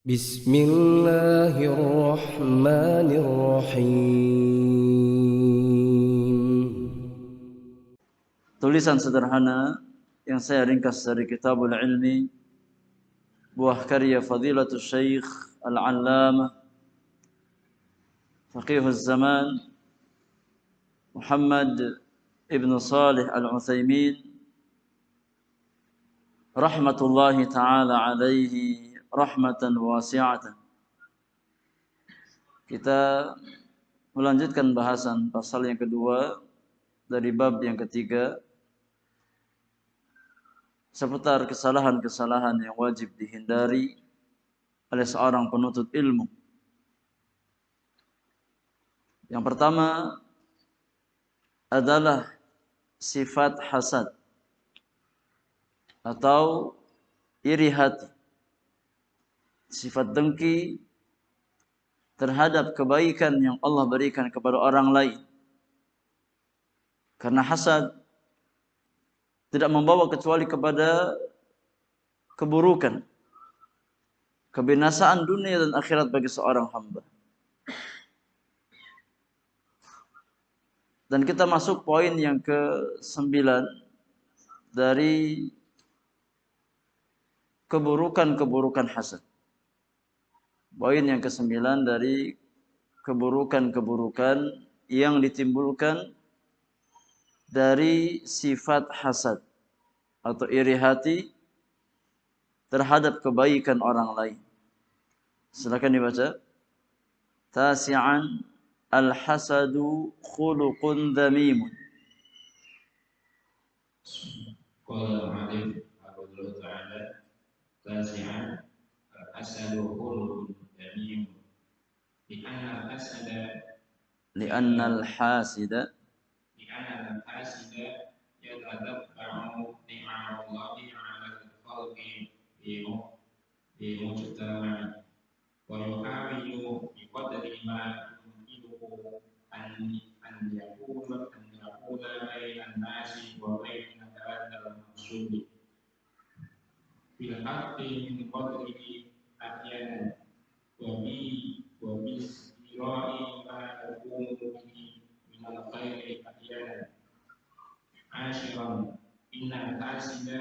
Bismillahirrahmanirrahim. Tulisan sederhana yang saya ringkas dari Kitabul Ilmi, buah karya Fadilatul Syekh Al-Allamah Faqihuz Zaman Muhammad Ibn Salih Al-Utsaimin rahmatullahi ta'ala alaihi rahmatan wasi'atan. Kita melanjutkan bahasan pasal yang kedua dari bab yang ketiga seputar kesalahan-kesalahan yang wajib dihindari oleh seorang penuntut ilmu. Yang pertama adalah sifat hasad atau iri hati, sifat dengki terhadap kebaikan yang Allah berikan kepada orang lain. Karena hasad tidak membawa kecuali kepada keburukan, kebinasaan dunia dan akhirat bagi seorang hamba. Dan kita masuk poin yang ke-9 dari keburukan-keburukan hasad. Poin yang ke-9 dari keburukan-keburukan yang ditimbulkan dari sifat hasad atau iri hati terhadap kebaikan orang lain. Silakan dibaca. Tasi'an al-hasadu khuluqun dhamimun. Qala al-'alim Allahu ta'ala tasi'an al-hasadu khuluqun dhamimun li'anna al-hasida yatadabba'u ni'amallahi 'ala al-khalqi bimujtama'i wa yuhawilu biqadri ma yumkinuhu an yakula bainan nasi wa bainan hadzal maqsudi bil haqqi min qadrihi ahyanan wa bisira'i ma yaqumu bihi min al-khairi ahyanan. Ashiran inna hasida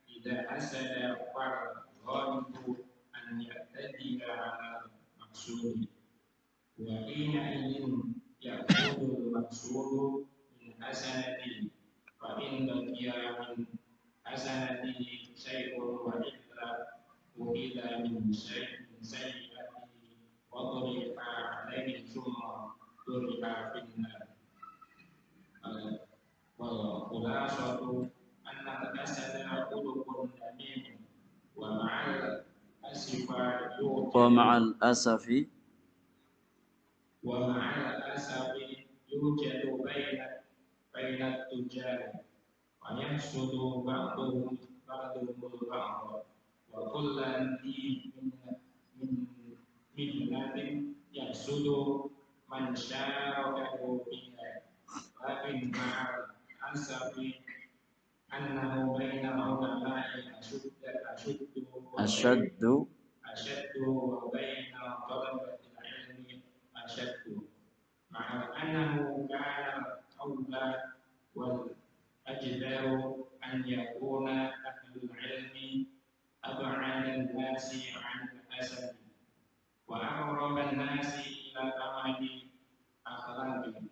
idza hasada fal ghalibu an ya'tadiya ala maqsudi wa hina idin ya'khudhu maqsudu min hasanati fa in baqiya min hasanati syai'un wa illa uhida min sayyi'ati wa turiqa alaihi summa turiqa finnar. Wal khulasatu anna al-hasada khuluqun dhamin wa ma'al asafi yujadu baina tujari wa yahsudu ba'duhum ba'd wa kullan min ladin yahsudu man syarakahu fiha lakin ma'al asafi annahu baina ulama'i ashaddu wa baina talabatil ilmi ashaddu ma'a annahu kana awla wal ajdaru an yakuna ahlul ilmi ab'adan nasi 'an asadi wa aqraban nasi ila tamadi akhlaqi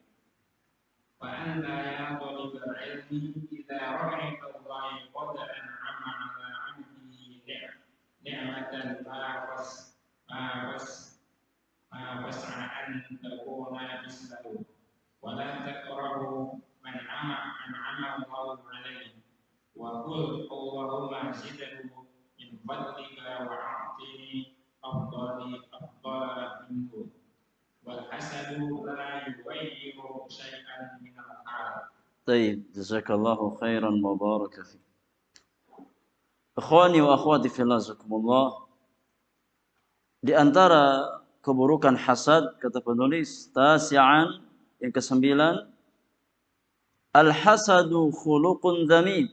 wa anta ya talibal ilmi idza ra'aita Allah qad an'ama 'ala 'abdihi ni'matan fas'an takuna mislahu wa la takrahu man an'ama Allah 'alaihi wa qul Allahumma zidhu min fadlika wa 'atini afdala minhu wal hasadu la yughayyiru syai'an min al-hal. Baik, jazakallahu khairan wa baraka fiik. Ikhwani wa akhwati fillah, jazakumullah. Di antara keburukan hasad, kata penulis, tasi'an, yang ke-9, al-hasadu khuluqun dhamim.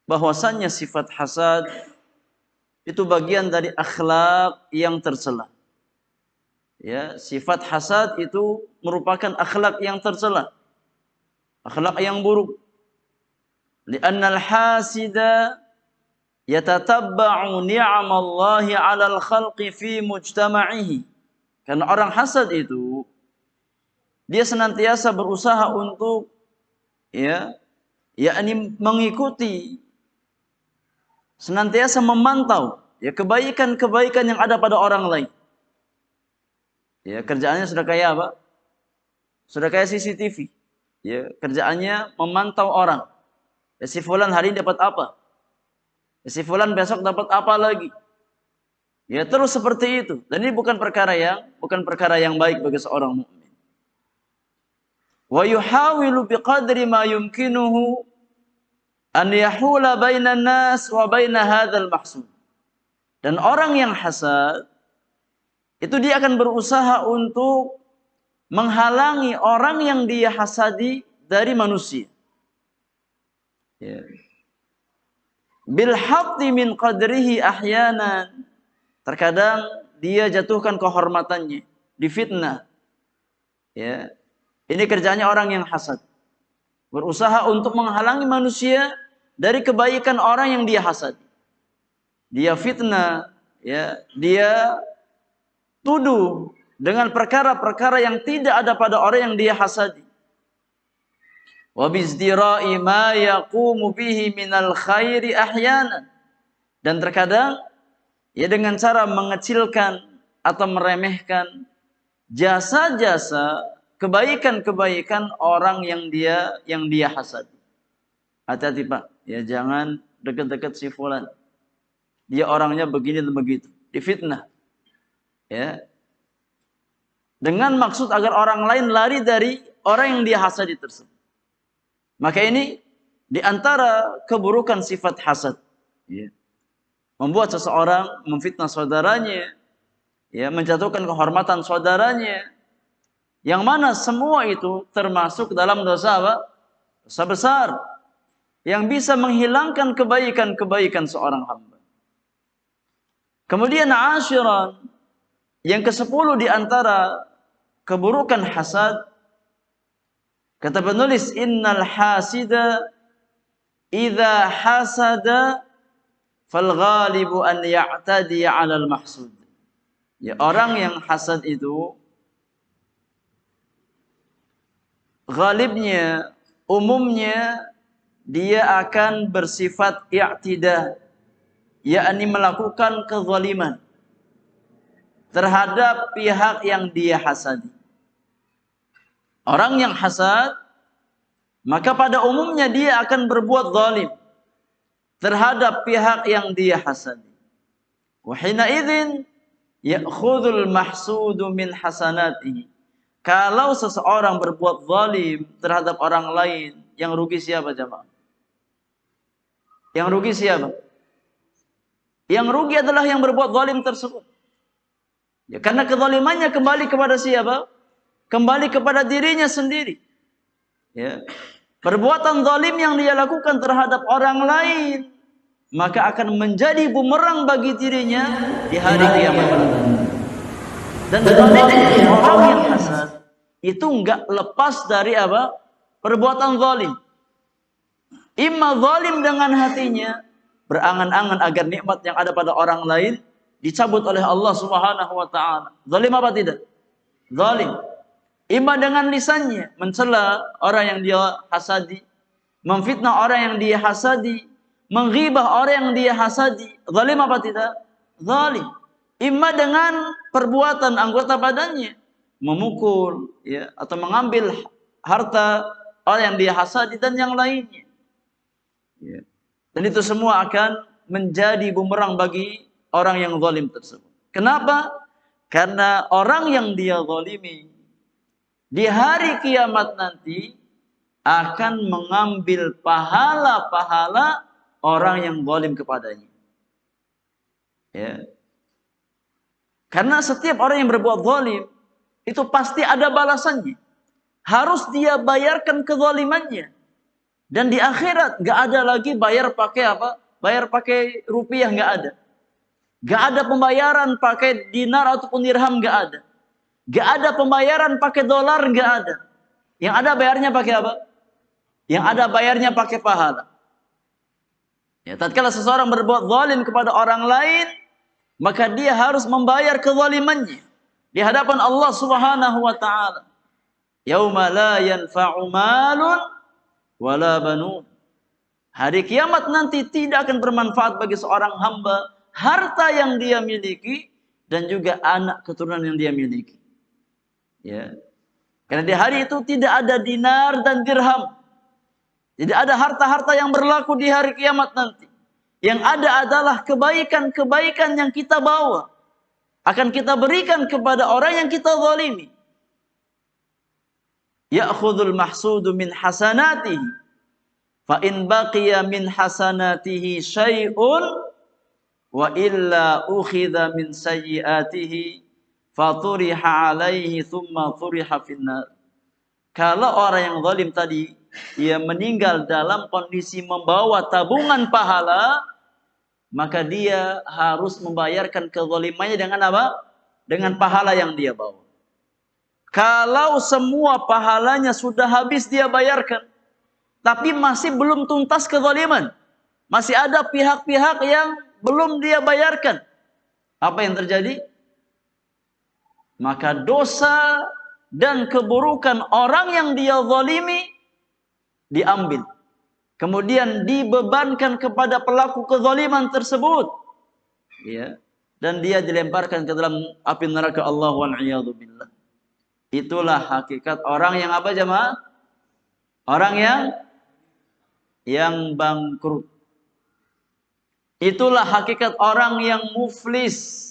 Bahwasannya sifat hasad itu bagian dari akhlak yang tercela. Ya, sifat hasad itu merupakan akhlak yang tercela, akhlak yang buruk. Li'anna al-hasida yatatabba'u ni'amallahi 'alal khalqi fi mujtama'ihi. Karena orang hasad itu dia senantiasa berusaha untuk yakni mengikuti, senantiasa memantau kebaikan-kebaikan yang ada pada orang lain. Ya, kerjaannya sudah kayak apa? Sudah kayak CCTV. Ya, kerjaannya memantau orang. Ya, si fulan hari ini dapat apa? Ya, si fulan besok dapat apa lagi? Ya, terus seperti itu. Dan ini bukan perkara yang baik bagi seorang mukmin. Wa yuhawilu biqadri ma yumkinuhu an yahula bainan nas wa baina hadzal mahsud. Dan orang yang hasad itu dia akan berusaha untuk menghalangi orang yang dia hasadi dari manusia. Ya. Bil hatti min qadrihi ahyanan. Terkadang dia jatuhkan kehormatannya, difitnah. Ya. Ini kerjanya orang yang hasad. Berusaha untuk menghalangi manusia dari kebaikan orang yang dia hasadi. Dia fitnah, ya, dia tuduh dengan perkara-perkara yang tidak ada pada orang yang dia hasadi. Wa bizdira'i ma yaqumu bihi minal khairi ahyanan. Dan terkadang ya dengan cara mengecilkan atau meremehkan jasa-jasa kebaikan-kebaikan orang yang dia hasadi. Hati-hati Pak, ya jangan dekat-dekat si fulan. Dia orangnya begini dan begitu, difitnah. Ya. Dengan maksud agar orang lain lari dari orang yang dia hasadi tersebut. Maka ini di antara keburukan sifat hasad. Ya. Membuat seseorang memfitnah saudaranya, ya, menjatuhkan kehormatan saudaranya. Yang mana semua itu termasuk dalam dosa apa? Dosa besar. Yang bisa menghilangkan kebaikan-kebaikan seorang hamba. Kemudian asyiran, yang ke-10 di antara keburukan hasad, kata penulis, innal hasida idza hasada fal ghalibu an ya'tadi 'alal mahsud. Ya, orang yang hasad itu ghalibnya, umumnya dia akan bersifat i'tida, yakni melakukan kezaliman terhadap pihak yang dia hasadi. Orang yang hasad, maka pada umumnya dia akan berbuat zalim terhadap pihak yang dia hasadi. Wa hina idzin ya'khudhul mahsudu min hasanatihi. Kalau seseorang berbuat zalim terhadap orang lain, yang rugi siapa jemaah? Yang rugi siapa? Yang rugi adalah yang berbuat zalim tersebut. Ya, karena kezalimannya kembali kepada siapa? Kembali kepada dirinya sendiri. Ya. Perbuatan zalim yang dia lakukan terhadap orang lain, maka akan menjadi bumerang bagi dirinya di hari kiamat. Dan sebaliknya orang yang hasad itu enggak lepas dari apa? Perbuatan zalim. Imma zalim dengan hatinya, berangan-angan agar nikmat yang ada pada orang lain dicabut oleh Allah Subhanahu wa taala. Zalim apa tidak? Zalim. Imma dengan lisannya mencela orang yang dia hasadi, memfitnah orang yang dia hasadi, menghibah orang yang dia hasadi. Zalim apa tidak? Zalim. Imma dengan perbuatan anggota badannya, memukul, ya, atau mengambil harta orang yang dia hasadi dan yang lainnya. Ya. Dan itu semua akan menjadi bumerang bagi orang yang zalim tersebut. Kenapa? Karena orang yang dia zalimi di hari kiamat nanti akan mengambil pahala-pahala orang yang zalim kepadanya. Ya. Karena setiap orang yang berbuat zalim itu pasti ada balasannya. Harus dia bayarkan kezalimannya. Dan di akhirat gak ada lagi bayar pakai apa? Bayar pakai rupiah, gak ada. Gak ada pembayaran pakai dinar ataupun dirham, gak ada. Gak ada pembayaran pakai dolar, gak ada. Yang ada bayarnya pakai apa? Yang ada bayarnya pakai pahala. Ya, tatkala seseorang berbuat zalim kepada orang lain, maka dia harus membayar kezalimannya di hadapan Allah Subhanahu wa taala. Yauma la yanfa'u malun wala banun. Hari kiamat nanti tidak akan bermanfaat bagi seorang hamba harta yang dia miliki dan juga anak keturunan yang dia miliki. Ya. Karena di hari itu tidak ada dinar dan dirham. Tidak ada harta-harta yang berlaku di hari kiamat nanti. Yang ada adalah kebaikan-kebaikan yang kita bawa. Akan kita berikan kepada orang yang kita zalimi. Ya'khudul mahsudu min hasanatihi. Fa in baqiya min hasanatihi syai'un wa illa ukhidha min sayyiatihi faturiha alaihi thumma turiha finnar. Kalau orang yang zalim tadi ia meninggal dalam kondisi membawa tabungan pahala, maka dia harus membayarkan kezalimannya dengan apa? Dengan pahala yang dia bawa. Kalau semua pahalanya sudah habis dia bayarkan, tapi masih belum tuntas kezaliman, masih ada pihak-pihak yang belum dia bayarkan, apa yang terjadi? Maka dosa dan keburukan orang yang dia zalimi diambil. Kemudian dibebankan kepada pelaku kezaliman tersebut. Ya. Dan dia dilemparkan ke dalam api neraka Allah wa'iyadu billah. Itulah hakikat orang yang apa jemaah? Orang yang bangkrut. Itulah hakikat orang yang muflis.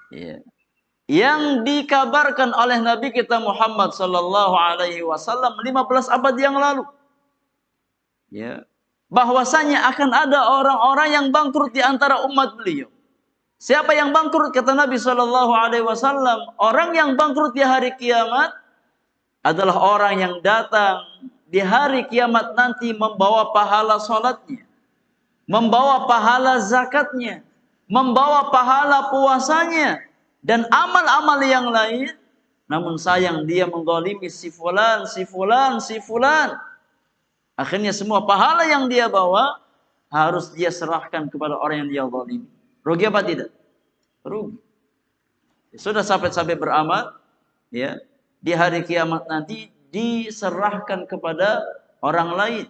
Ya. Yang dikabarkan oleh Nabi kita Muhammad sallallahu alaihi wasallam 15 abad yang lalu. Ya. Bahwasanya akan ada orang-orang yang bangkrut di antara umat beliau. Siapa yang bangkrut? Kata Nabi sallallahu alaihi wasallam, orang yang bangkrut di hari kiamat adalah orang yang datang di hari kiamat nanti membawa pahala salatnya, membawa pahala zakatnya, membawa pahala puasanya, dan amal-amal yang lain, namun sayang dia mendzalimi si fulan, si fulan, si fulan. Akhirnya semua pahala yang dia bawa harus dia serahkan kepada orang yang dia zalimi. Rugi apa tidak? Rugi. Sudah sampai beramal, ya, di hari kiamat nanti diserahkan kepada orang lain.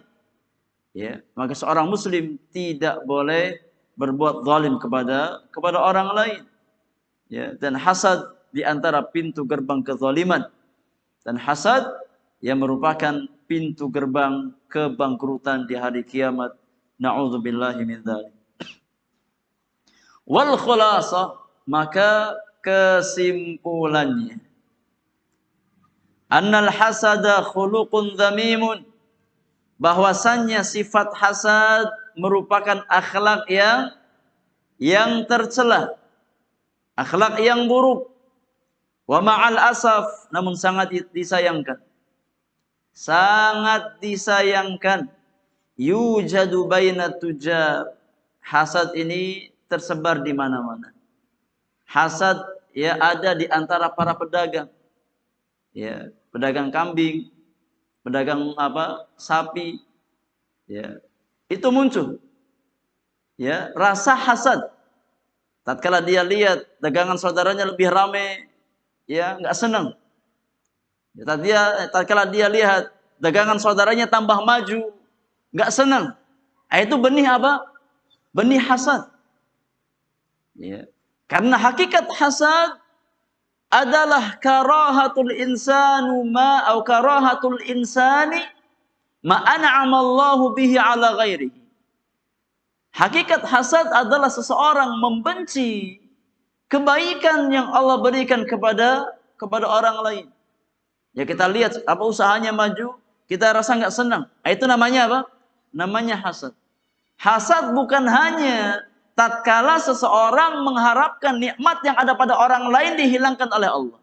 Ya, maka seorang muslim tidak boleh berbuat zalim kepada orang lain. Ya, dan hasad di antara pintu gerbang kezaliman, dan hasad yang merupakan pintu gerbang kebangkrutan di hari kiamat. Na'udzubillahi min dzalik. Wal khulasa, maka kesimpulannya, annal hasada khuluqun dhamimun, bahwasannya sifat hasad merupakan akhlak yang tercela, akhlak yang buruk. Wa ma'al asaf, namun sangat disayangkan. Sangat disayangkan. Yujadu baina tujar. Hasad ini tersebar di mana-mana. Hasad ya ada di antara para pedagang. Ya, pedagang kambing, pedagang sapi. Ya. Itu muncul. Ya, rasa hasad. Tatkala dia lihat dagangan saudaranya lebih ramai, ya nggak senang. Tatkala dia lihat dagangan saudaranya tambah maju, nggak senang. Itu benih apa? Benih hasad. Ya. Karena hakikat hasad adalah karahatul insani ma an'ama Allahu bihi ala ghairihi. Hakikat hasad adalah seseorang membenci kebaikan yang Allah berikan kepada orang lain. Ya, kita lihat apa usahanya maju, kita rasa nggak senang. Itu namanya apa? Namanya hasad. Hasad bukan hanya tatkala seseorang mengharapkan nikmat yang ada pada orang lain dihilangkan oleh Allah.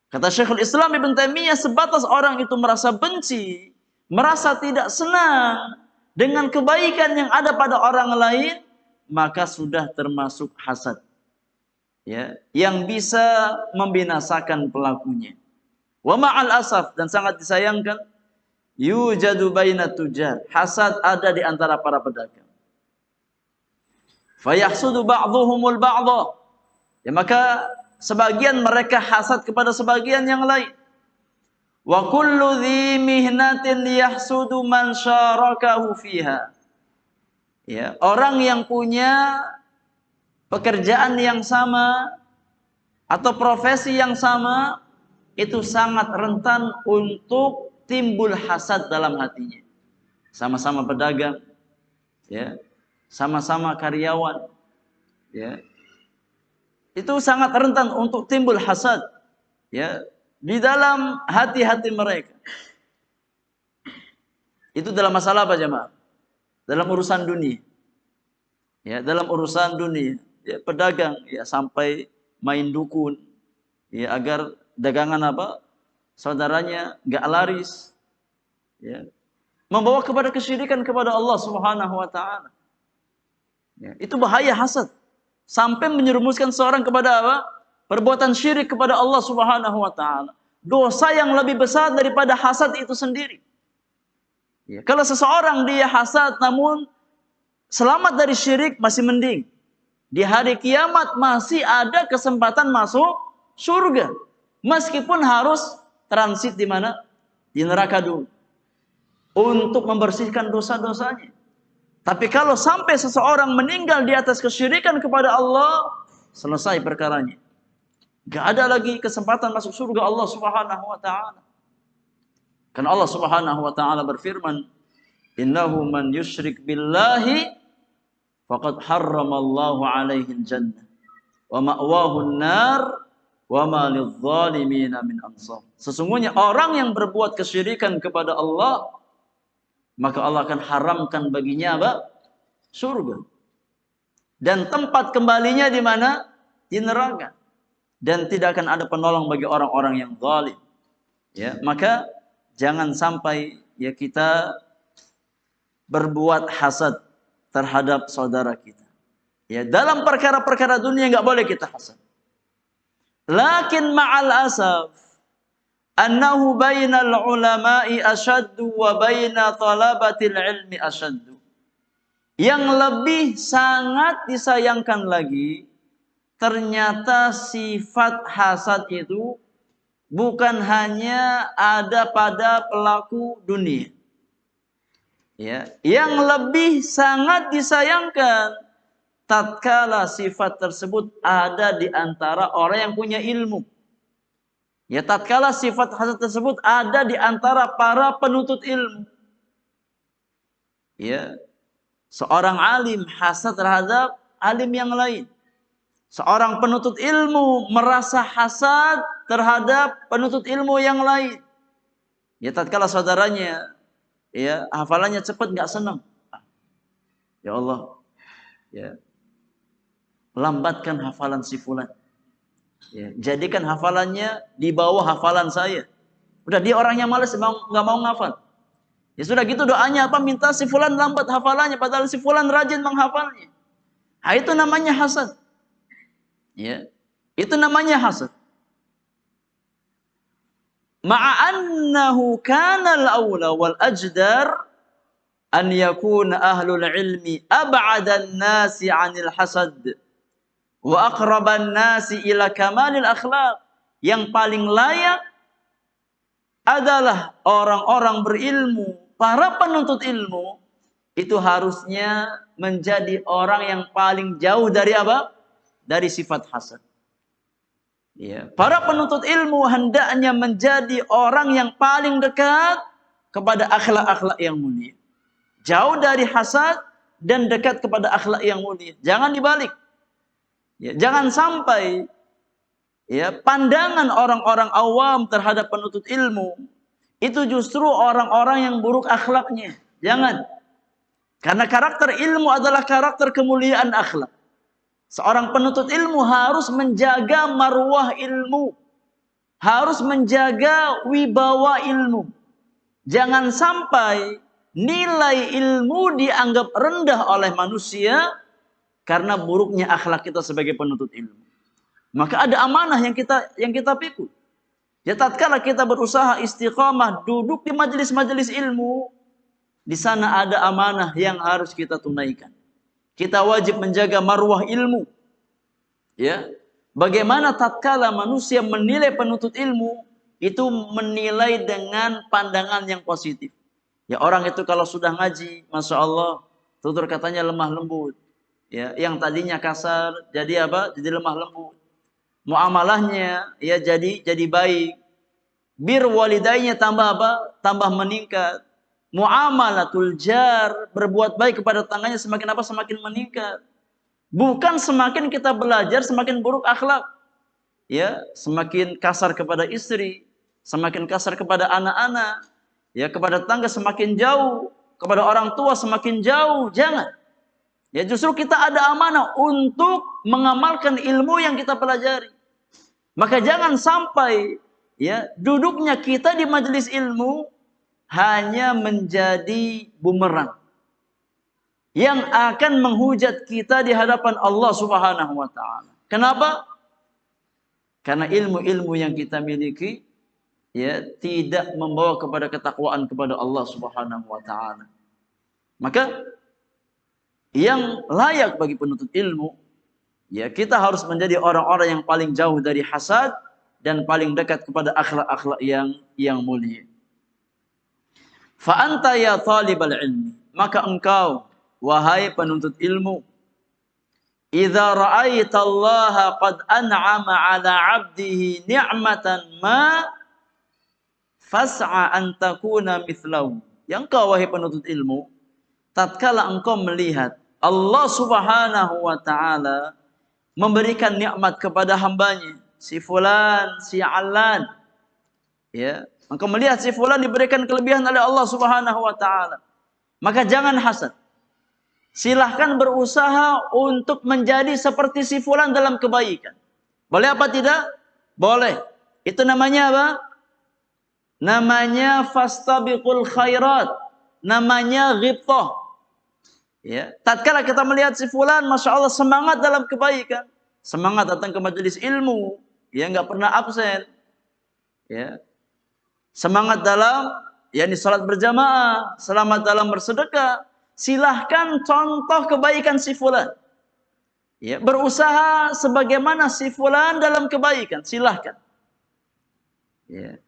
Kata Syekhul Islam Ibn Taimiyah, sebatas orang itu merasa benci, merasa tidak senang dengan kebaikan yang ada pada orang lain, maka sudah termasuk hasad. Ya, yang bisa membinasakan pelakunya. Wa ma'al asaf, dan sangat disayangkan, yujadu baina tujar, hasad ada di antara para pedagang. Fayahsudu ba'dhuhumul ba'dha. Ya, maka sebagian mereka hasad kepada sebagian yang lain. Wa kullu dhi mihnatin yahsudu man syarakahu fiha. Ya, orang yang punya pekerjaan yang sama atau profesi yang sama itu sangat rentan untuk timbul hasad dalam hatinya. Sama-sama pedagang, ya, sama-sama karyawan, ya, itu sangat rentan untuk timbul hasad, ya, di dalam hati-hati mereka. Itu dalam masalah apa jemaah? Dalam urusan dunia. Ya, dalam urusan dunia, ya, pedagang ya sampai main dukun, ya, agar dagangan apa? Saudaranya enggak laris. Ya. Membawa kepada kesyirikan kepada Allah Subhanahu wa taala. Ya, itu bahaya hasad. Sampai menyerumuskan seorang kepada apa? Perbuatan syirik kepada Allah Subhanahu wa taala. Dosa yang lebih besar daripada hasad itu sendiri. Ya, kalau seseorang dia hasad namun selamat dari syirik masih mending. Di hari kiamat masih ada kesempatan masuk surga. Meskipun harus transit di mana? Di neraka dulu. Untuk membersihkan dosa-dosanya. Tapi kalau sampai seseorang meninggal di atas kesyirikan kepada Allah, selesai perkaranya. Gak ada lagi kesempatan masuk surga Allah Subhanahu wa taala. Karena Allah Subhanahu wa taala berfirman, "Innahu man yusyrik billahi faqad harramallahu alaihi jannah wa ma'wahu an-nar wa ma lidh-dhalimin min ansar." Sesungguhnya orang yang berbuat kesyirikan kepada Allah, maka Allah akan haramkan baginya apa? Surga. Dan tempat kembalinya di mana? Di neraka. Dan tidak akan ada penolong bagi orang-orang yang zalim. Ya, maka jangan sampai ya kita berbuat hasad terhadap saudara kita. Ya, dalam perkara-perkara dunia enggak boleh kita hasad. Lakin ma'al asaf annahu bainal ulama'i asyaddu wa baina talabatil ilmi asyaddu. Yang lebih sangat disayangkan lagi, ternyata sifat hasad itu bukan hanya ada pada pelaku dunia. Ya, yang lebih sangat disayangkan tatkala sifat tersebut ada di antara orang yang punya ilmu. Ya, tatkala sifat hasad tersebut ada di antara para penuntut ilmu. Ya, seorang alim hasad terhadap alim yang lain. Seorang penuntut ilmu merasa hasad terhadap penuntut ilmu yang lain. Ya, tatkala saudaranya ya hafalannya cepat enggak senang. Ya Allah, ya, lambatkan hafalan si fulan. Ya, jadikan hafalannya di bawah hafalan saya. Udah, dia orangnya malas, nggak mau ngafal. Ya sudah gitu doanya apa? Minta si fulan lambat hafalannya, padahal si fulan rajin menghafalnya. Nah, itu namanya hasad. Ya, itu namanya hasad. Ma'annahu kana al-awla wal ajdar an yakuna ahlul ilmi ab'adan nasi 'anil hasad wa aqraban nasi ila kamalil akhlaq. Yang paling layak adalah orang-orang berilmu, para penuntut ilmu itu harusnya menjadi orang yang paling jauh dari apa? Dari sifat hasad. Ya, para penuntut ilmu hendaknya menjadi orang yang paling dekat kepada akhlak-akhlak yang mulia. Jauh dari hasad dan dekat kepada akhlak yang mulia. Jangan dibalik. Ya, jangan sampai ya pandangan orang-orang awam terhadap penuntut ilmu itu justru orang-orang yang buruk akhlaknya. Jangan. Karena karakter ilmu adalah karakter kemuliaan akhlak. Seorang penuntut ilmu harus menjaga marwah ilmu. Harus menjaga wibawa ilmu. Jangan sampai nilai ilmu dianggap rendah oleh manusia karena buruknya akhlak kita sebagai penuntut ilmu. Maka ada amanah yang kita pikul. Ya tatkala kita berusaha istiqamah duduk di majelis-majelis ilmu, di sana ada amanah yang harus kita tunaikan. Kita wajib menjaga marwah ilmu. Ya. Bagaimana tatkala manusia menilai penuntut ilmu, itu menilai dengan pandangan yang positif. Ya orang itu kalau sudah ngaji, Masya Allah, tutur katanya lemah lembut. Ya, yang tadinya kasar jadi apa? Jadi lemah lembut. Muamalahnya ya jadi baik. Bir walidaynya tambah apa? Tambah meningkat. Muamalatul jar, berbuat baik kepada tangannya semakin apa? Semakin meningkat. Bukan semakin kita belajar semakin buruk akhlak. Ya, semakin kasar kepada istri, semakin kasar kepada anak-anak, ya kepada tetangga semakin jauh, kepada orang tua semakin jauh. Jangan. Ya justru kita ada amanah untuk mengamalkan ilmu yang kita pelajari. Maka jangan sampai ya duduknya kita di majelis ilmu hanya menjadi bumerang yang akan menghujat kita di hadapan Allah Subhanahu wa taala. Kenapa? Karena ilmu-ilmu yang kita miliki ya tidak membawa kepada ketakwaan kepada Allah Subhanahu wa taala. Maka yang layak bagi penuntut ilmu ya kita harus menjadi orang-orang yang paling jauh dari hasad dan paling dekat kepada akhlak-akhlak yang mulia. Fa anta ya talibal ilmi, maka engkau wahai penuntut ilmu, idza ra'aita Allah qad an'ama 'ala 'abdihi ni'matan ma fas'a an takuna mithlahu. Yang kau wahai penuntut ilmu, tatkala engkau melihat Allah Subhanahu wa taala memberikan nikmat kepada hambanya, si fulan, si alan, ya, engkau melihat si fulan diberikan kelebihan oleh Allah Subhanahu wa taala, maka jangan hasad. Silahkan berusaha untuk menjadi seperti si fulan dalam kebaikan. Boleh apa tidak? Boleh. Itu namanya apa? Namanya fastabiqul khairat. Namanya ghibthah. Ya, tatkala kita melihat si fulan, Masya Allah semangat dalam kebaikan, semangat datang ke majelis ilmu, ya nggak pernah absen, ya, semangat dalam, yakni salat berjamaah, selamat dalam bersedekah, silahkan contoh kebaikan si fulan, ya, berusaha sebagaimana si fulan dalam kebaikan, silahkan, ya.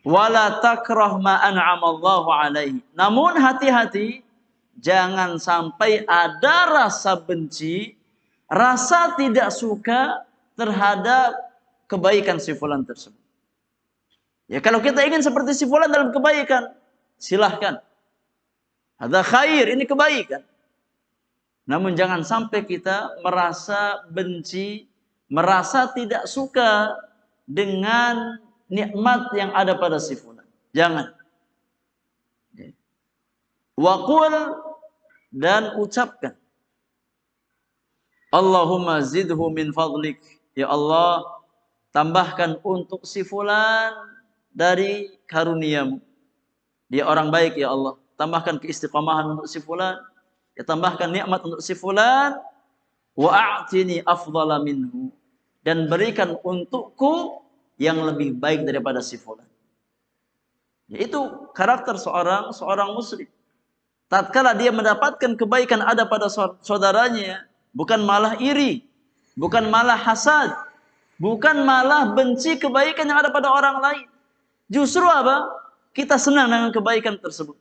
Wala takrah ma an'amallahu alaihi. Namun hati-hati. Jangan sampai ada rasa benci, rasa tidak suka terhadap kebaikan si fulan tersebut. Ya kalau kita ingin seperti si fulan dalam kebaikan, silahkan. Ada khair, ini kebaikan. Namun jangan sampai kita merasa benci, merasa tidak suka dengan nikmat yang ada pada si fulan. Jangan. Waqul, dan ucapkan, Allahumma zidhu min fadlik. Ya Allah, tambahkan untuk si fulan dari karuniamu. Dia orang baik ya Allah. Tambahkan keistiqamahan untuk si fulan. Ya tambahkan nikmat untuk si fulan. Wa a'tini afdhala minhu. Dan berikan untukku yang lebih baik daripada si fulan. Yaitu karakter seorang muslim. Tatkala dia mendapatkan kebaikan ada pada saudaranya, bukan malah iri, bukan malah hasad, bukan malah benci kebaikan yang ada pada orang lain. Justru apa? Kita senang dengan kebaikan tersebut.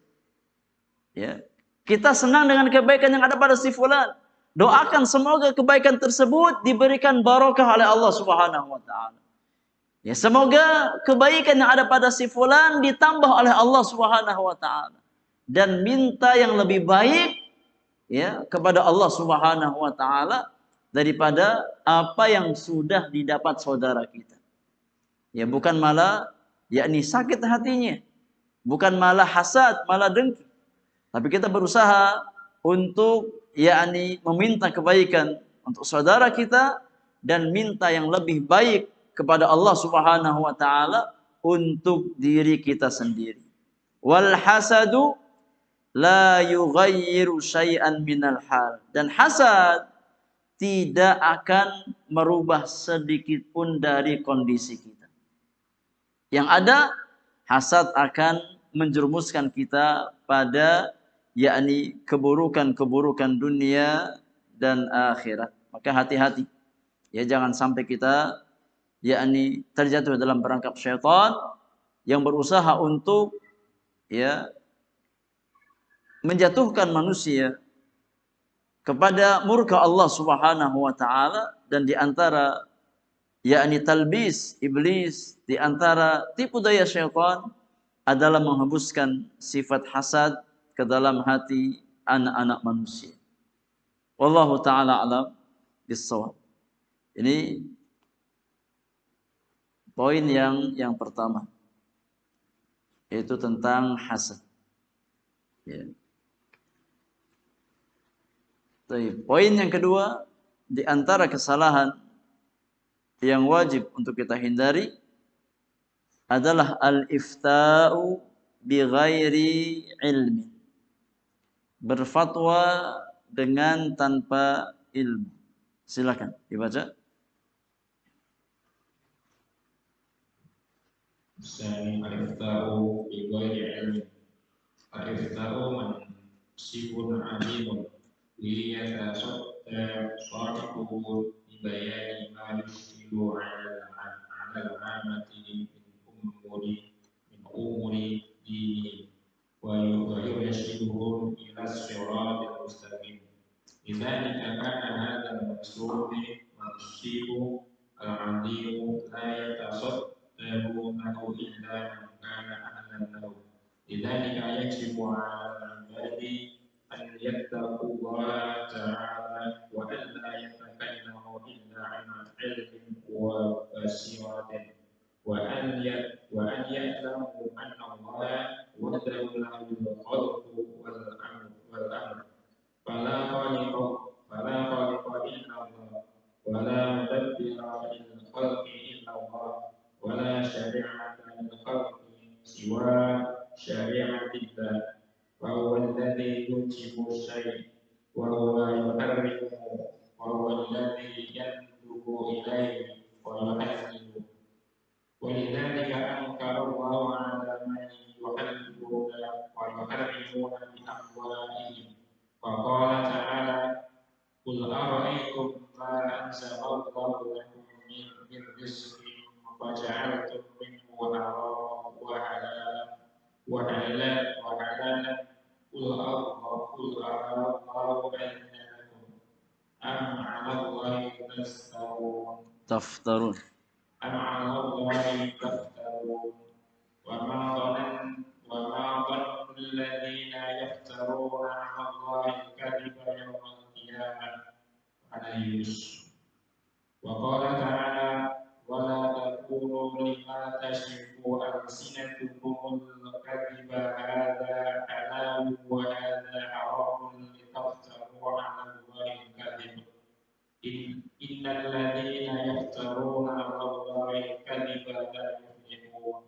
Ya. Kita senang dengan kebaikan yang ada pada si fulan. Doakan semoga kebaikan tersebut diberikan barokah oleh Allah Subhanahu wa taala. Ya, semoga kebaikan yang ada pada si fulan ditambah oleh Allah Subhanahu wa taala. Dan minta yang lebih baik ya kepada Allah Subhanahu wa taala daripada apa yang sudah didapat saudara kita. Ya bukan malah yakni sakit hatinya, bukan malah hasad, malah dengki. Tapi kita berusaha untuk yakni meminta kebaikan untuk saudara kita dan minta yang lebih baik kepada Allah Subhanahu wa taala untuk diri kita sendiri. Wal hasadu la yughayyiru syai'an minal hal. Dan hasad tidak akan merubah sedikit pun dari kondisi kita. Yang ada, hasad akan menjerumuskan kita pada yakni keburukan-keburukan dunia dan akhirat. Maka hati-hati. Ya, jangan sampai kita yakni terjatuh dalam perangkap syaitan yang berusaha untuk ya menjatuhkan manusia kepada murka Allah Subhanahu wa taala, dan di antara yakni talbis iblis, di antara tipu daya syaitan adalah menghembuskan sifat hasad ke dalam hati anak-anak manusia. Wallahu taala alam bissawab. Ini poin yang pertama, yaitu tentang hasad. Ya. Poin yang kedua, di antara kesalahan yang wajib untuk kita hindari adalah al-ifta'u bi ghairi ilmi. Berfatwa dengan tanpa ilmu. Silakan dibaca. Sani al-ifta'u bi ghairi ilmi. Al-ifta'u mansibun alimun liyatasadda sahibuhu bi bayani ma yushkilu 'ala al-'amati min umuri dini wa yurshiduhum ila as-siratil mustaqim. Lidzalika kana hadha al-maqsud mansibu al-'alimu la yatasaddaru lahu illa man kana ahlan lahu. لذلك يجب على العباد أن يتقوا الله تعالى وألا يتكلموا إلا عن علم وبصيرة وأن يعلموا أن الله وحده له الخلق والأمر فلا خالق إلا الله ولا مدبر للخلق إلا الله ولا شريعة للخلق سوى شريعة الله وهو الذي يوجب الشيء وهو يحرمه وهو الذي يندب إليه ويحلل ولذلك أنكر الله على من يحللون ويحرمون بأقوالهم فقال تعالى قل أرأيتم ما أنزل الله لكم من رزق فجعلتم منه حراما وحلالا قل الله أذن لكم أم على الله تفترون أم على الله تفترون وما ظن الذين يفترون على الله الكذب يوم القيامة على يوسف. وقال تعالى ولا تقولوا لما تصف ألسنتكم الكذب هذا حلال وهذا حرام لتفتروا على الله الكذب إن الذين يفترون على الله الكذب لا يفلحون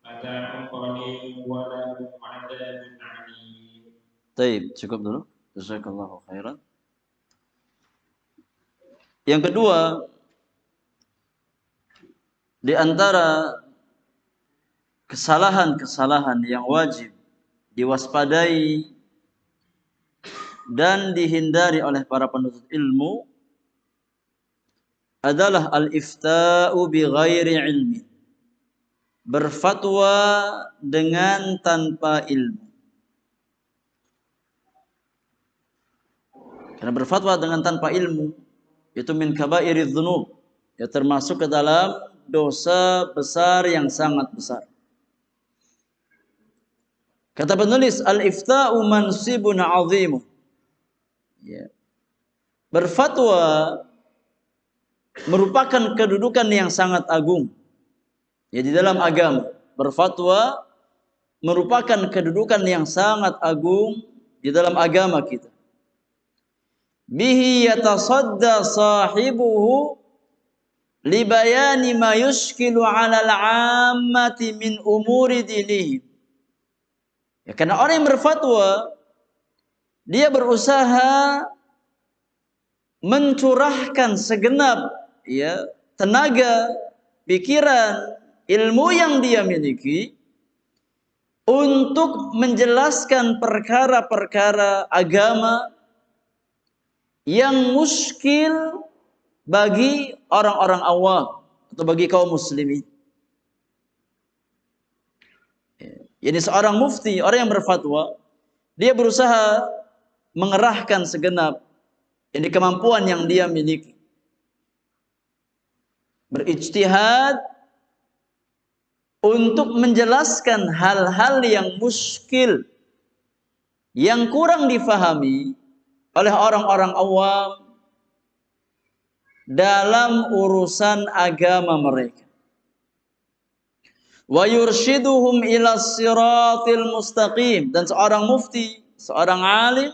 متاع قليل ولهم عذاب عليم. Baik, cukup dulu. Jazakallahu khairan. Yang kedua, di antara kesalahan-kesalahan yang wajib diwaspadai dan dihindari oleh para penuntut ilmu adalah al-ifta'u bi ghairi ilmi. Berfatwa dengan tanpa ilmu. Karena berfatwa dengan tanpa ilmu itu min kabairidz dzunub, ya termasuk ke dalam dosa besar yang sangat besar. Kata penulis, al-ifta'u mansibun 'azim. Ya. Berfatwa merupakan kedudukan yang sangat agung. Ya, di dalam agama, berfatwa merupakan kedudukan yang sangat agung di dalam agama kita. Bihi yatasadda sahibuhu libayani ma yushkilu 'ala al-'ammati min umuri dinihim. Ya, karena orang yang berfatwa dia berusaha mencurahkan segenap ya tenaga, pikiran, ilmu yang dia miliki untuk menjelaskan perkara-perkara agama yang muskil bagi orang-orang awam atau bagi kaum muslimin. Jadi seorang mufti, orang yang berfatwa, dia berusaha mengerahkan segenap ini kemampuan yang dia miliki, berijtihad untuk menjelaskan hal-hal yang muskil, yang kurang difahami oleh orang-orang awam dalam urusan agama mereka. Wa yurshiduhum ila siratil mustaqim. Dan seorang mufti, seorang alim,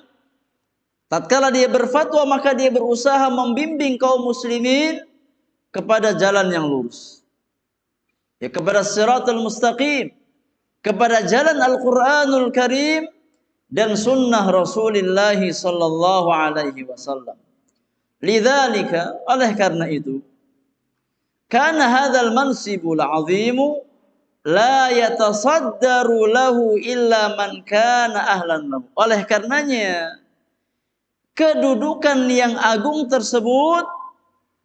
tatkala dia berfatwa maka dia berusaha membimbing kaum muslimin kepada jalan yang lurus, ya, kepada siratul mustaqim, kepada jalan Al-Qur'anul Karim dan sunnah Rasulullah sallallahu alaihi wasallam. Lidzalika, oleh karena itu, kana hadzal mansibul azimu la yatasaddaru lahu illa man kana ahlan lahu. Oleh karenanya, kedudukan yang agung tersebut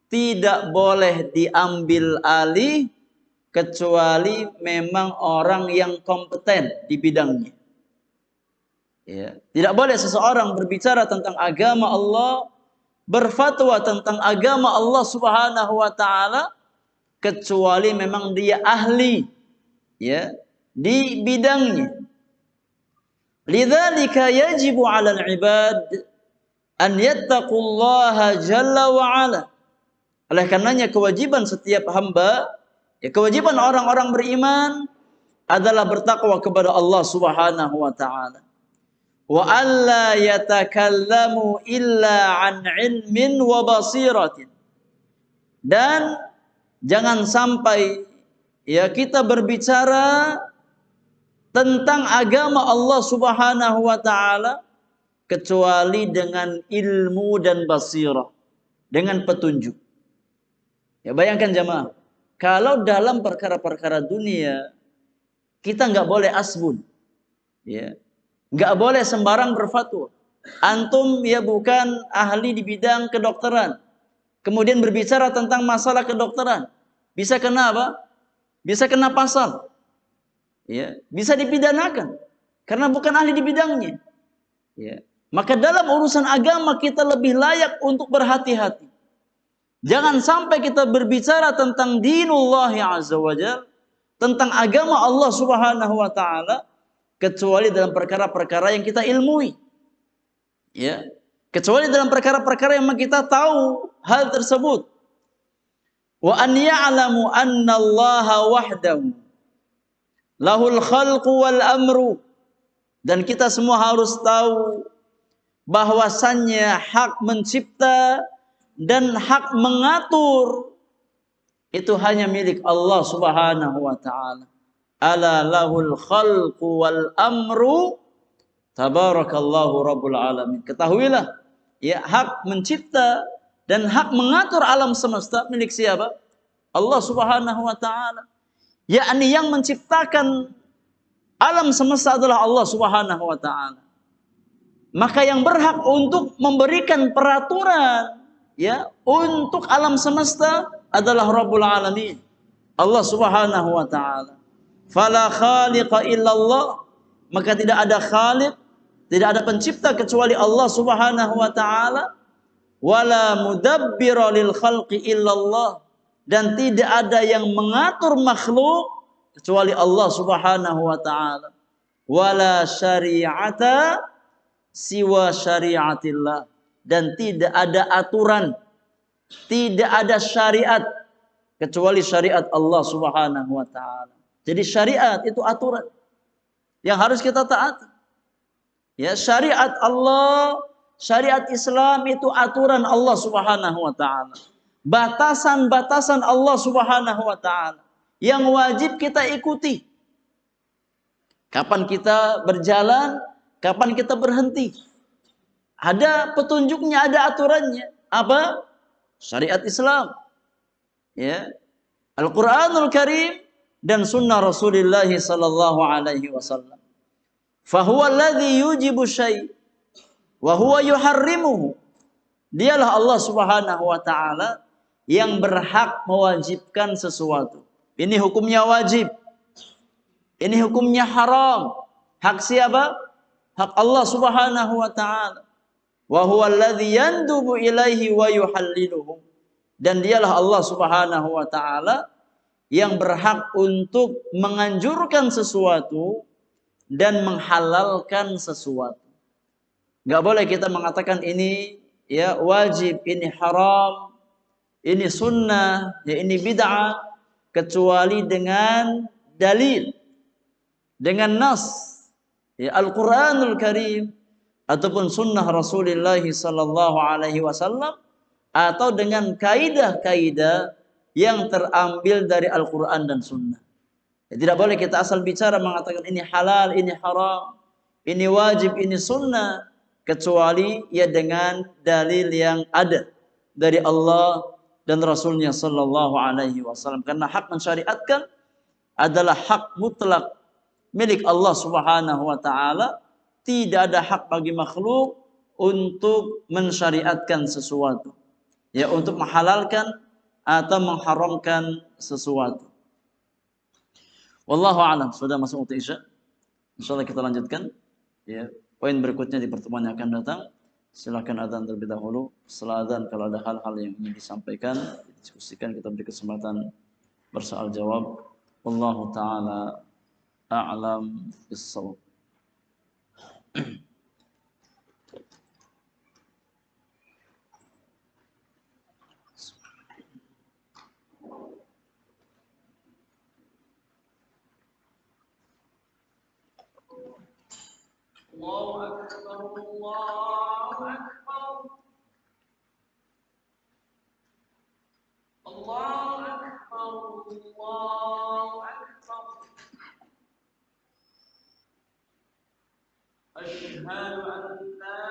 tidak boleh diambil alih kecuali memang orang yang kompeten di bidangnya. Ya. Tidak boleh seseorang berbicara tentang agama Allah, berfatwa tentang agama Allah Subhanahu wa taala kecuali memang dia ahli, ya, di bidangnya. Lidzalika yajibu 'alal 'ibad an yattaqullaha jalla wa 'ala. Oleh karenanya kewajiban setiap hamba, ya, kewajiban orang-orang beriman adalah bertakwa kepada Allah Subhanahu wa taala. Wa alla yatakallamu illa an ilmin wa basiratin. Dan jangan sampai, ya, kita berbicara tentang agama Allah Subhanahu wa taala kecuali dengan ilmu dan basirah, dengan petunjuk. Ya, bayangkan jemaah, kalau dalam perkara-perkara dunia kita nggak boleh asbun, ya, nggak boleh sembarang berfatwa. Antum ya bukan ahli di bidang kedokteran, kemudian berbicara tentang masalah kedokteran, bisa kena apa? Bisa kena pasal, ya, bisa dipidanakan karena bukan ahli di bidangnya. Ya. Maka dalam urusan agama kita lebih layak untuk berhati-hati. Jangan sampai kita berbicara tentang dinullah azza wajalla, tentang agama Allah Subhanahu wa taala kecuali dalam perkara-perkara yang kita ilmui. Ya. Kecuali dalam perkara-perkara yang kita tahu hal tersebut. Wa an ya'lamu anna Allah wahdahu lahul khalqu wal amru. Dan kita semua harus tahu bahwasannya hak mencipta dan hak mengatur itu hanya milik Allah Subhanahu wa taala. Ala lahul khalqu wal amru tabarakallahu rabbul alamin. Ketahuilah, ya, hak mencipta dan hak mengatur alam semesta milik siapa? Allah Subhanahu wa taala. Yakni yang menciptakan alam semesta adalah Allah Subhanahu wa taala. Maka yang berhak untuk memberikan peraturan, ya, untuk alam semesta adalah Rabbul Alamin, Allah Subhanahu wa taala. Fala khaliqa illallah, maka tidak ada khaliq, tidak ada pencipta kecuali Allah Subhanahu wa taala. Wala mudabbira lil khalqi illallah, dan tidak ada yang mengatur makhluk kecuali Allah Subhanahu wa taala. Wala syari'ata siwa syari'atillah, dan tidak ada aturan, tidak ada syariat kecuali syariat Allah Subhanahu wa taala. Jadi syariat itu aturan yang harus kita taati. Ya, syariat Allah, syariat Islam itu aturan Allah Subhanahu wa taala. Batasan-batasan Allah Subhanahu wa taala yang wajib kita ikuti. Kapan kita berjalan, kapan kita berhenti. Ada petunjuknya, ada aturannya. apa? Syariat Islam. Ya. Al-Qur'anul Karim dan sunnah Rasulullah sallallahu alaihi wasallam. Fahuwa alladhi yujibu syai' wa huwa yuharrimuhu. Dialah Allah Subhanahu wa taala yang berhak mewajibkan sesuatu. Ini hukumnya wajib. Ini hukumnya haram. Hak siapa? Hak Allah Subhanahu wa taala. Wa huwa alladhi yandubu ilaihi wa yuhalliluhu. Dan dialah Allah Subhanahu wa taala yang berhak untuk menganjurkan sesuatu dan menghalalkan sesuatu. Enggak boleh kita mengatakan ini ya wajib, ini haram, ini sunnah, ya ini bid'ah kecuali dengan dalil, dengan nas, ya Al-Qur'anul Karim ataupun sunnah Rasulullah sallallahu alaihi wasallam atau dengan kaidah-kaidah yang terambil dari Al-Qur'an dan sunnah. Ya, tidak boleh kita asal bicara mengatakan ini halal, ini haram, ini wajib, ini sunnah, kecuali ya dengan dalil yang ada dari Allah dan Rasulnya sallallahu alaihi wasallam. Karena hak mensyariatkan adalah hak mutlak milik Allah Subhanahu wa taala. Tidak ada hak bagi makhluk untuk mensyariatkan sesuatu, ya untuk menghalalkan atau mengharamkan sesuatu. Wallahu a'lam. Sudah masuk waktu Isya. Insyaallah kita lanjutkan ya. Poin berikutnya di pertemuan yang akan datang. Silakan adzan terlebih dahulu. Setelah adzan kalau ada hal-hal yang ingin disampaikan, didiskusikan, kita beri kesempatan bersoal jawab. Wallahu taala a'lam bis-shawab. Allahu Akbar, Allahu Akbar. Allahu Akbar, Allahu Akbar. Asyhadu an la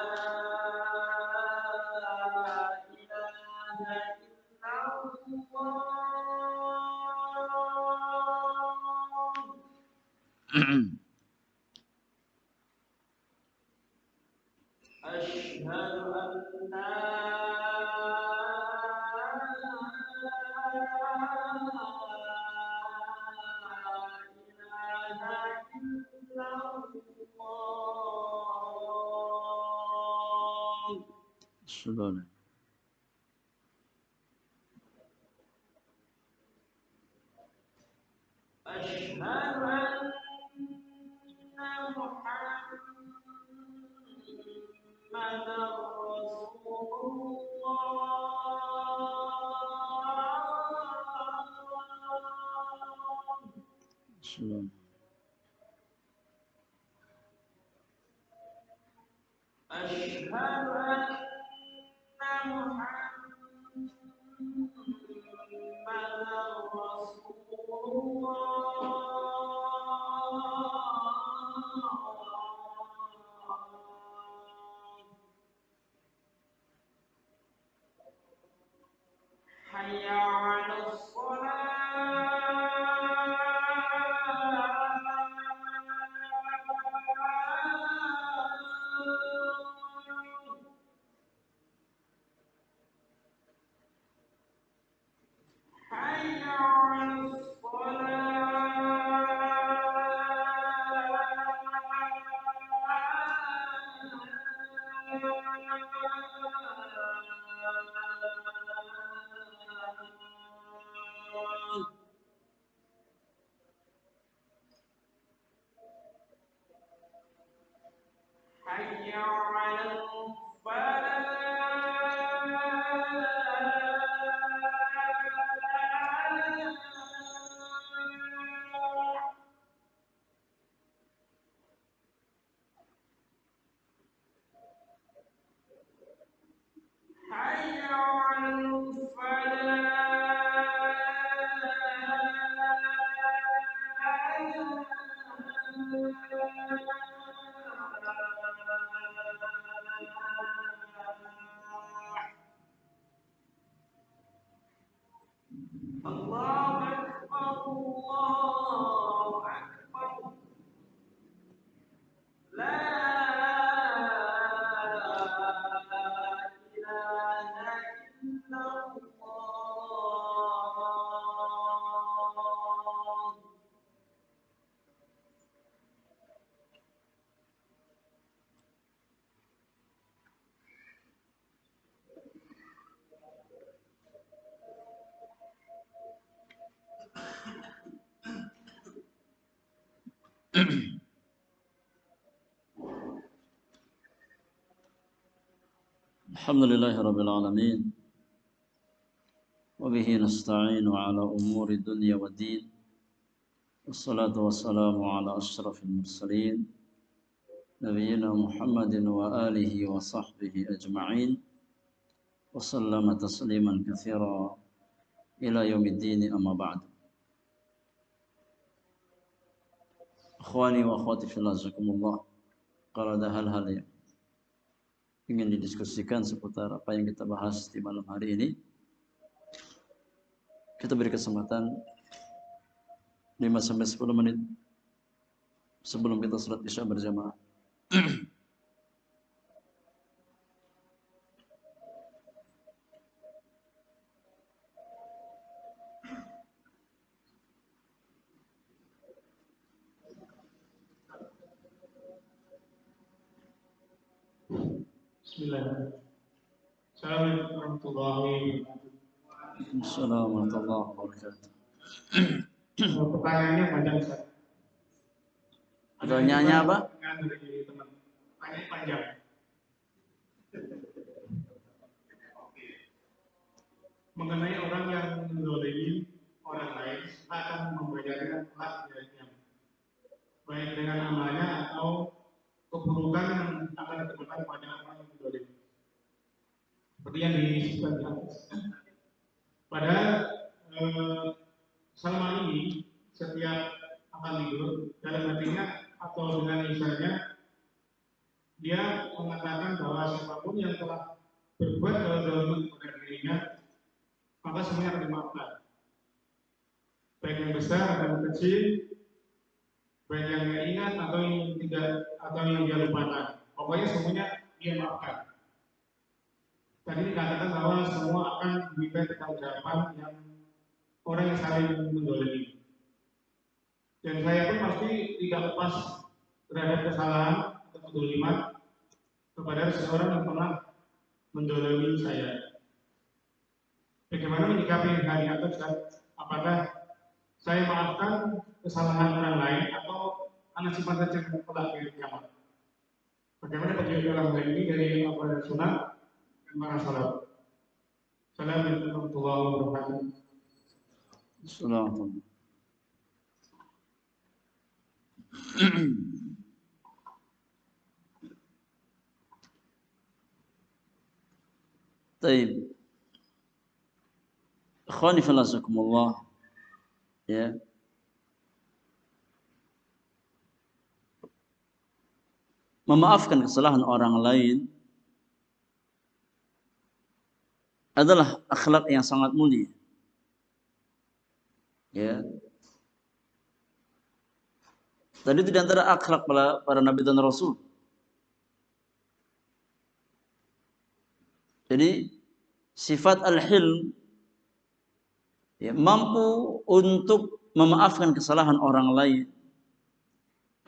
ilaha illallah. أشهد أن لا إله إلا الله. Subhanallah. أشهد أن محمد رسول الله. Subhanallah. أشهد أن محمد رسول الله. حي على الصلاة. حي على الصلاة. Alhamdulillahi Rabbil Alamin. وبه نستعين على أمور الدنيا والدين والصلاة والسلام على أشرف المرسلين نبينا محمد وآله وصحبه أجمعين وسلم تسليما كثيرا إلى يوم الدين أما بعد. Akhwani wa akhwati fillah jazakumullah. Kalau ada hal-hal yang ingin didiskusikan seputar apa yang kita bahas di malam hari ini, kita beri kesempatan 5-10 menit sebelum kita salat Isya berjamaah. Bismillahirrahmanirrahim. Assalamualaikum warahmatullahi wabarakatuh. Assalamualaikum warahmatullahi wabarakatuh. Pertanyaannya panjang, Ustaz. Pertanyaannya apa? Pertanyaan dari teman. Pertanyaan panjang. Mengenai orang yang menzalimi orang lain akan membayarnya kelak di hari kiamat, baik dengan amalnya atau keburukan yang akan ditemukan pada orang yang menzalimi. Seperti yang disebutkan di atas. Padahal selama ini setiap akan tidur dalam hatinya atau dengan lisannya dia mengatakan bahwa siapapun yang telah berbuat kezaliman kepada dirinya maka semuanya akan dimaafkan, baik yang besar atau yang kecil, baik yang dia ingat atau yang tidak atau yang dia lupakan, pokoknya semuanya dia maafkan. Tadi dikatakan bahwa semua akan diminta pertanggungjawaban yang orang yang saling menzalimi. Dan saya pun pasti tidak lepas terhadap kesalahan atau kezaliman kepada seseorang yang pernah menzalimi saya. Bagaimana menyikapi hal yang atas? Apakah saya maafkan kesalahan orang lain atau hanya simpan saja kelak di kiamat? Bagaimana petunjuk dalam hal ini dari Al-Quran dan Sunnah dan para salaf? Assalamualaikum warahmatullahi wabarakatuh. Assalamualaikum. Baik. Akhwani fillah jazakumullah. Ya. Memaafkan kesalahan orang lain adalah akhlak yang sangat mulia. Ya. Dan itu di antara akhlak para nabi dan rasul. Jadi sifat al-hilm, ya, mampu untuk memaafkan kesalahan orang lain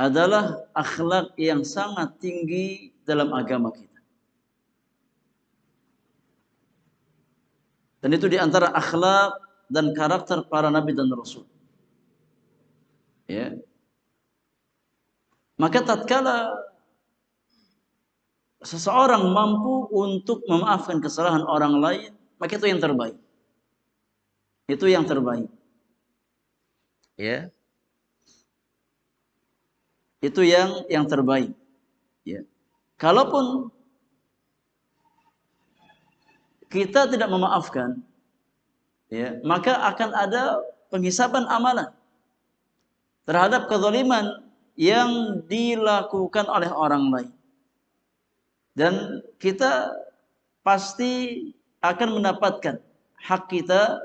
adalah akhlak yang sangat tinggi dalam agama kita. Dan itu di antara akhlak dan karakter para nabi dan rasul. Ya. Maka tatkala seseorang mampu untuk memaafkan kesalahan orang lain, maka itu yang terbaik. Itu yang terbaik. Ya. Itu yang terbaik. Ya. Kalaupun kita tidak memaafkan, ya, maka akan ada penghisaban amalan terhadap kezaliman yang dilakukan oleh orang lain. Dan kita pasti akan mendapatkan hak kita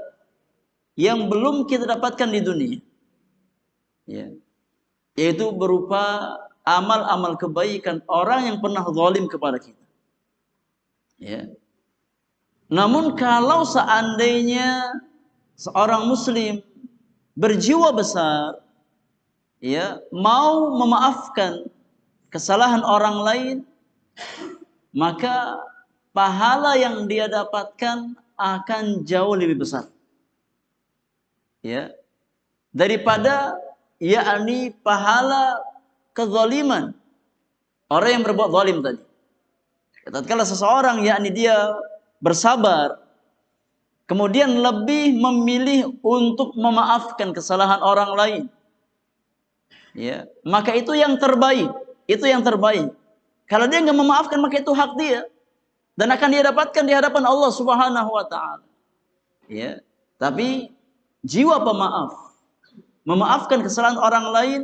yang belum kita dapatkan di dunia. Ya. Yaitu berupa amal-amal kebaikan orang yang pernah zalim kepada kita. Ya. Namun kalau seandainya seorang muslim berjiwa besar, ya, mau memaafkan kesalahan orang lain, maka pahala yang dia dapatkan akan jauh lebih besar. Ya. Daripada yakni pahala kezaliman orang yang berbuat zalim tadi. Tatkala seseorang yakni dia bersabar, kemudian lebih memilih untuk memaafkan kesalahan orang lain, ya, maka itu yang terbaik. Itu yang terbaik. Kalau dia nggak memaafkan, maka itu hak dia dan akan dia dapatkan di hadapan Allah Subhanahu wa taala. Ya. Tapi jiwa pemaaf, memaafkan kesalahan orang lain,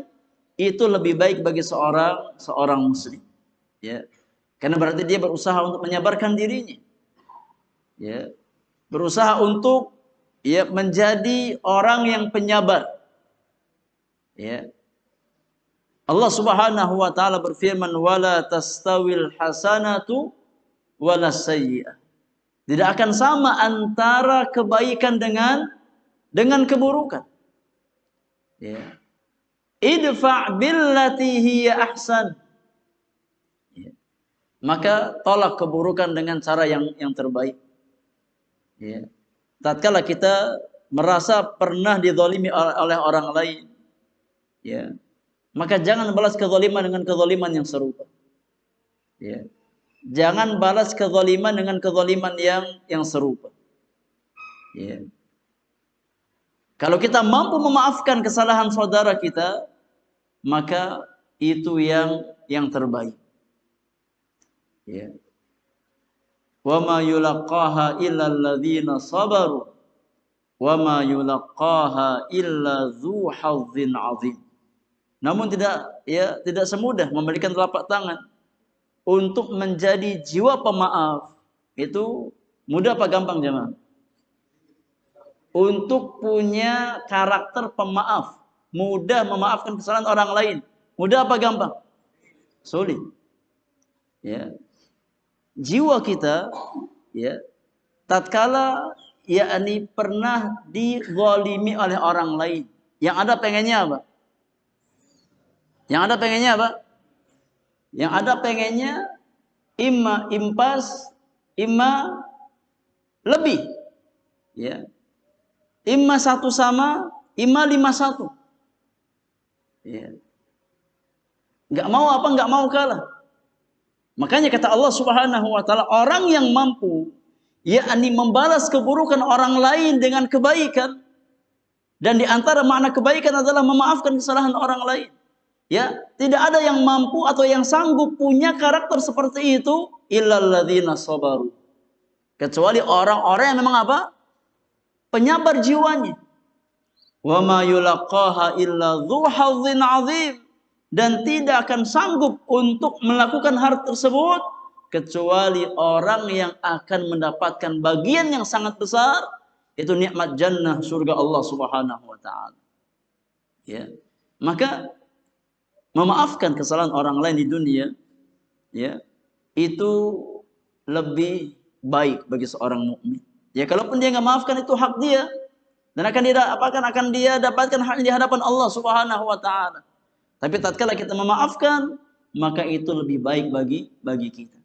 itu lebih baik bagi seorang muslim. Ya. Karena berarti dia berusaha untuk menyabarkan dirinya. Ya. Berusaha untuk ya menjadi orang yang penyabar. Ya. Allah Subhanahu wa taala berfirman, "Wala tastawil hasanatu wala sayyi'ah." Tidak akan sama antara kebaikan dengan keburukan. Ya. Idfa' billati hiya ahsan. Ya. Maka tolak keburukan dengan cara yang terbaik. Ya. Tatkala kita merasa pernah dizalimi oleh orang lain, ya, maka jangan balas kezaliman dengan kezaliman yang serupa. Ya. Jangan balas kezaliman dengan kezaliman yang serupa. Ya. Kalau kita mampu memaafkan kesalahan saudara kita, maka itu yang terbaik. Ya. Wa ma yulaqaha illa alladzina sabaru wa ma yulaqaha illa dzu hazzin 'adzim. Namun tidak semudah memberikan telapak tangan untuk menjadi jiwa pemaaf. Itu mudah apa gampang, jemaah? Untuk punya karakter pemaaf, mudah memaafkan kesalahan orang lain. Mudah apa gampang? Sulit. Ya. Jiwa kita, ya, tatkala yakni pernah dizalimi oleh orang lain, yang ada pengennya apa? Yang ada pengennya apa? Yang ada pengennya imma impas, imma lebih, ya. Imma satu sama, imma 5-1. Ya. Enggak mau apa? Enggak mau kalah. Makanya kata Allah Subhanahu wa taala, orang yang mampu yakni membalas keburukan orang lain dengan kebaikan, dan di antara makna kebaikan adalah memaafkan kesalahan orang lain. Ya, tidak ada yang mampu atau yang sanggup punya karakter seperti itu illal ladzina sabaru. Kecuali orang-orang yang memang apa? Penyabar jiwanya. Wa ma yulaqaha illa dzu hazzin 'adzim. Dan tidak akan sanggup untuk melakukan hal tersebut kecuali orang yang akan mendapatkan bagian yang sangat besar, itu nikmat jannah, surga Allah Subhanahu wa taala. Ya. Maka memaafkan kesalahan orang lain di dunia, ya, itu lebih baik bagi seorang mukmin. Ya, kalaupun dia nggak maafkan, itu hak dia, dan akan dia dapatkan hak di hadapan Allah Subhanahu wa taala. Tapi tatkala kita memaafkan, maka itu lebih baik bagi kita.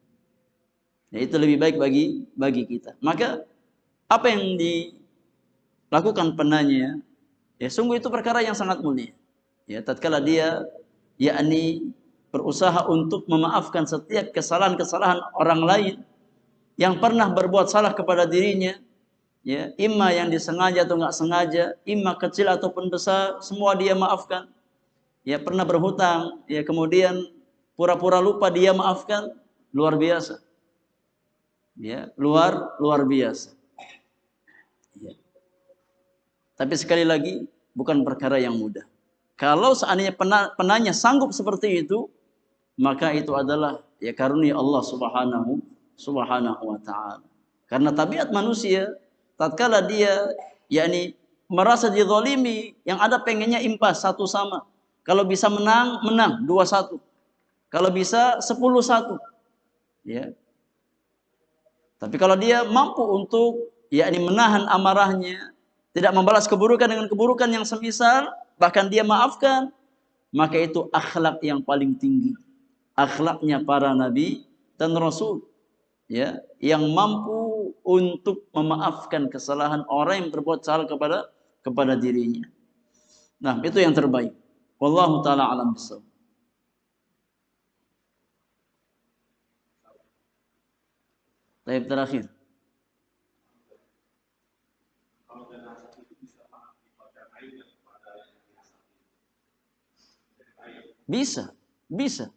Ya, itu lebih baik bagi kita. Maka apa yang dilakukan penanya, ya sungguh itu perkara yang sangat mulia. Ya, tatkala dia yakni berusaha untuk memaafkan setiap kesalahan-kesalahan orang lain yang pernah berbuat salah kepada dirinya, ya, imma yang disengaja atau enggak sengaja, imma kecil ataupun besar, semua dia maafkan. Ya, pernah berhutang, ya, kemudian pura-pura lupa, dia maafkan, luar biasa. Ya, luar biasa. Ya. Tapi sekali lagi, bukan perkara yang mudah. Kalau seandainya penanya sanggup seperti itu, maka itu adalah ya karunia Allah Subhanahu wa taala. Karena tabiat manusia, tatkala dia yakni merasa dizalimi, yang ada pengennya impas satu sama. Kalau bisa menang, menang 2-1. Kalau bisa 10-1. Ya. Tapi kalau dia mampu untuk yakni menahan amarahnya, tidak membalas keburukan dengan keburukan yang semisal, bahkan dia maafkan, maka itu akhlak yang paling tinggi. Akhlaknya para nabi dan rasul, ya, yang mampu untuk memaafkan kesalahan orang yang berbuat salah kepada dirinya. Nah, itu yang terbaik. Wallahu taala alam bisawab. Baik, terakhir. Bisa, bisa.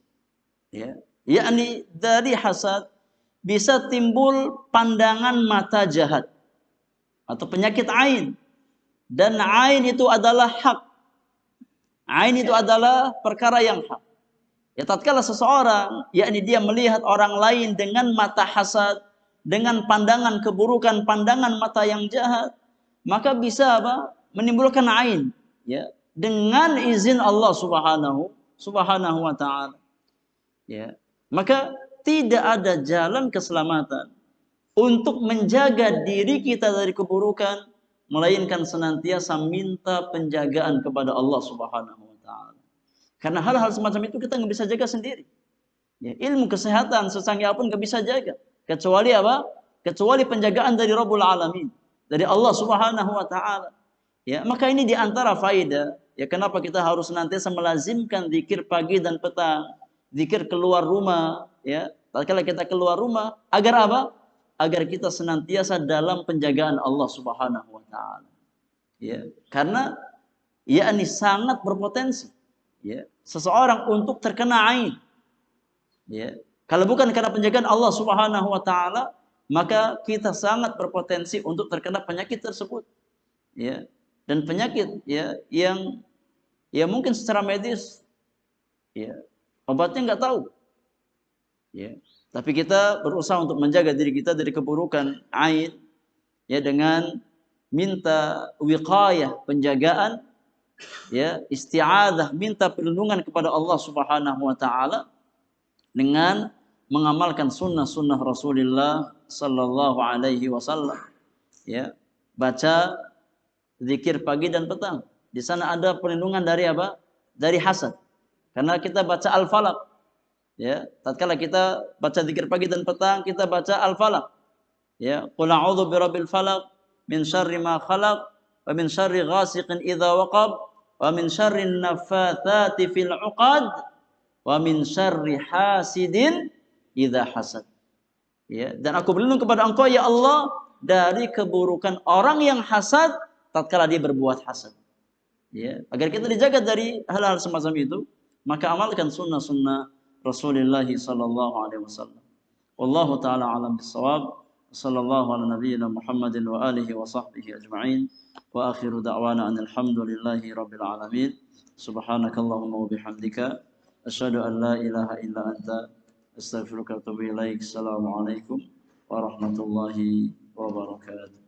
Ya, yakni dari hasad bisa timbul pandangan mata jahat atau penyakit ain. Dan ain itu adalah hak. Ain itu adalah perkara yang hak. Ya, tatkala seseorang, yakni dia melihat orang lain dengan mata hasad, dengan pandangan keburukan, pandangan mata yang jahat, maka bisa apa? Menimbulkan ain, ya, dengan izin Allah Subhanahu wa taala. Ya. Maka tidak ada jalan keselamatan untuk menjaga diri kita dari keburukan melainkan senantiasa minta penjagaan kepada Allah Subhanahu wa taala. Karena hal-hal semacam itu kita nggak bisa jaga sendiri. Ya, ilmu kesehatan secanggih apapun nggak bisa jaga. Kecuali apa? Kecuali penjagaan dari Rabbul Alamin, dari Allah Subhanahu wa taala. Ya, maka ini diantara faedah, ya, kenapa kita harus senantiasa melazimkan zikir pagi dan petang, zikir keluar rumah, ya. Tatkala kita keluar rumah, agar apa? Agar kita senantiasa dalam penjagaan Allah Subhanahu wa taala. Ya, karena yakni sangat berpotensi, ya, seseorang untuk terkena ain. Ya. Kalau bukan karena penjagaan Allah Subhanahu wa taala, maka kita sangat berpotensi untuk terkena penyakit tersebut. Ya. Dan penyakit, ya, yang ya mungkin secara medis, ya, obatnya nggak tahu. Ya. Tapi kita berusaha untuk menjaga diri kita dari keburukan ain, ya, dengan minta wiqayah, penjagaan, ya, isti'adzah, minta perlindungan kepada Allah Subhanahu wa taala dengan mengamalkan sunnah-sunnah Rasulullah sallallahu alaihi wasallam. Ya. Baca zikir pagi dan petang. Di sana ada perlindungan dari apa? Dari hasad. Karena kita baca Al-Falaq. Ya, tatkala kita baca zikir pagi dan petang, kita baca Al-Falaq. Ya, qul a'udzu birabbil falaq min syarri ma khalaq wa min syarri ghasiqin idza waqab wa min syarri naffatsati fil 'uqad wa min syarri hasidin idza hasad. Ya, dan aku berlindung kepada Engkau ya Allah dari keburukan orang yang hasad tatkala dia berbuat hasad. Ya, agar kita dijaga dari hal-hal semacam itu, maka amalkan sunnah-sunnah Rasulullah sallallahu alaihi wasallam. Wallahu taala alam bisawab. Sallallahu ala nabiyyina Muhammadin wa alihi wa sahbihi ajma'in. Wa akhiru da'wana alhamdulillahi rabbil alamin. Subhanakallahumma wa bihamdika asyhadu an la ilaha illa anta astaghfiruka wa atubu ilaik. Assalamualaikum warahmatullahi wabarakatuh.